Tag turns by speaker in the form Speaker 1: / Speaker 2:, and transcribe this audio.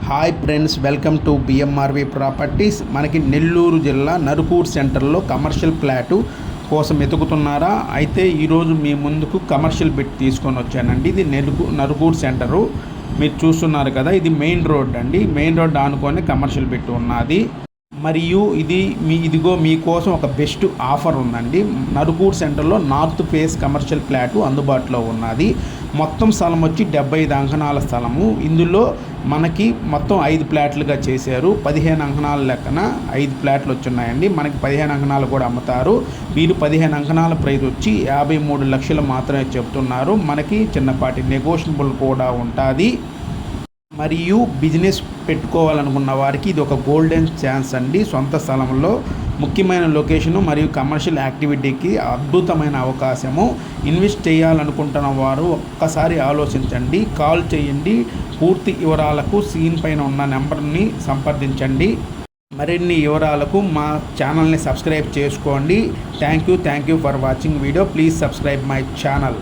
Speaker 1: Hi friends, welcome to BMRV properties. మనకి నెల్లూరు జిల్లా నరుకూర్ సెంటర్లో కమర్షియల్ ఫ్లాటు కోసం వెతుకుతున్నారా? అయితే ఈరోజు మీ ముందుకు కమర్షియల్ బిట్ తీసుకొని వచ్చానండి. ఇది నరుకూర్ సెంటరు మీరు చూస్తున్నారు కదా, ఇది మెయిన్ రోడ్ అండి. మెయిన్ రోడ్ ఆనుకొని కమర్షియల్ బిట్ ఉన్నది. మరియు ఇదిగో మీకోసం ఒక బెస్ట్ ఆఫర్ ఉందండి. నరుకూర్ సెంటర్లో నార్త్ ఫేస్ కమర్షియల్ ఫ్లాటు అందుబాటులో ఉన్నది. మొత్తం స్థలం వచ్చి 75 అంకణాల స్థలము. ఇందులో మనకి మొత్తం 5 ఫ్లాట్లుగా చేశారు. 15 అంకణాల లెక్కన 5 ఫ్లాట్లు వచ్చున్నాయండి. మనకి 15 అంకణాలు కూడా అమ్ముతారు. వీరు 15 అంకణాల ప్రైస్ వచ్చి 53 లక్షలు మాత్రమే చెప్తున్నారు. మనకి చిన్నపాటి నెగోషియబుల్ కూడా ఉంటుంది. మరియు బిజినెస్ పెట్టుకోవాలనుకున్న వారికి ఇది ఒక గోల్డెన్ ఛాన్స్ అండి. సొంత స్థలంలో ముఖ్యమైన లొకేషను మరియు కమర్షియల్ యాక్టివిటీకి అద్భుతమైన అవకాశము. ఇన్వెస్ట్ చేయాలనుకుంటున్న వారు ఒక్కసారి ఆలోచించండి, కాల్ చేయండి. పూర్తి వివరాలకు స్క్రీన్ పైన ఉన్న నెంబర్ని సంప్రదించండి. మరిన్ని వివరాలకు మా ఛానల్ని సబ్స్క్రైబ్ చేసుకోండి. Thank you for watching video. Please subscribe my channel.